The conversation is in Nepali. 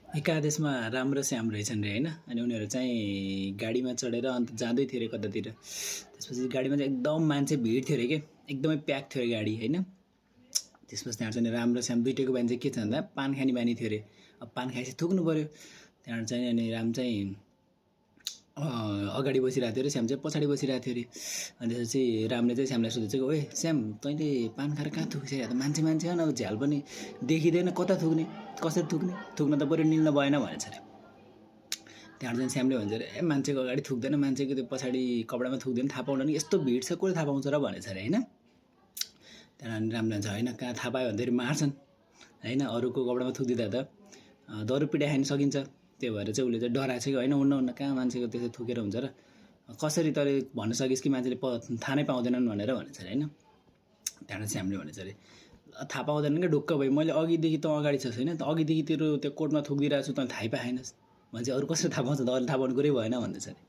एकादेशमा राम र श्याम रहेछन् रे होइन। अनि उनीहरू चाहिँ गाडीमा चढेर अन्त जाँदै थियो अरे कतातिर। त्यसपछि गाडीमा चाहिँ एकदम मान्छे भिड थियो अरे के, एकदमै प्याक थियो अरे गाडी होइन। त्यसपछि त्यहाँ चाहिँ राम र श्याम दुइटैको बानी चाहिँ के छ भन्दा पान खाने बानी थियो अरे। अब पान खाएपछि थुक्नु पऱ्यो। त्यहाँबाट चाहिँ अनि राम चाहिँ अगाडि बसिरहेको थियो अरे, श्याम चाहिँ पछाडि बसिरहेको थियो अरे। अनि त्यसपछि रामले चाहिँ श्यामलाई सोधेको चाहिँ ओए श्याम, तैँले पान खाएर कहाँ थुकिसकेको त, मान्छे मान्छे न, अब झ्याल पनि देखिँदैन, कता थुक्ने, कसरी थुक्ने, थुक्न त बरु निल्न भएन भनेछ अरे। त्यहाँबाट चाहिँ श्यामले भन्छ अरे ए मान्छेको अगाडि थुक्दैन, मान्छेको त्यो पछाडि कपडामा थुक्दैन, थाहा पाउँदैन, यस्तो भिड छ कसले थाहा पाउँछ र भनेछ अरे होइन। त्यहाँदेखि रामले भन्छ होइन, कहाँ थाहा पायो भन्दाखेरि मार्छन् होइन, अरूको कपडामा थुकिदिँदा त दरु पिटाइ खान सकिन्छ। त्यो भएर चाहिँ उसले चाहिँ डराएको छ कि होइन, हुन्न कहाँ मान्छेको त्यसो थुकेर हुन्छ र, कसरी तैँले भन्न सकिस् कि मान्छेले थाहा नै पाउँदैनन् भनेर भनेछ अरे होइन। त्यहाँबाट श्यामले भनेछ अरे थाहा पाउँदैन क्या ढुक्क भयो, मैले अघिदेखि त अगाडि छस् होइन, अघिदेखि तेरो त्यो कोटमा थुकिदिरहेको छु, तँले थाहै पाएनस् भने चाहिँ अरू कसरी थाहा पाउँछ त, अरूले थाहा पाउने कुरै भएन भन्दैछ अरे।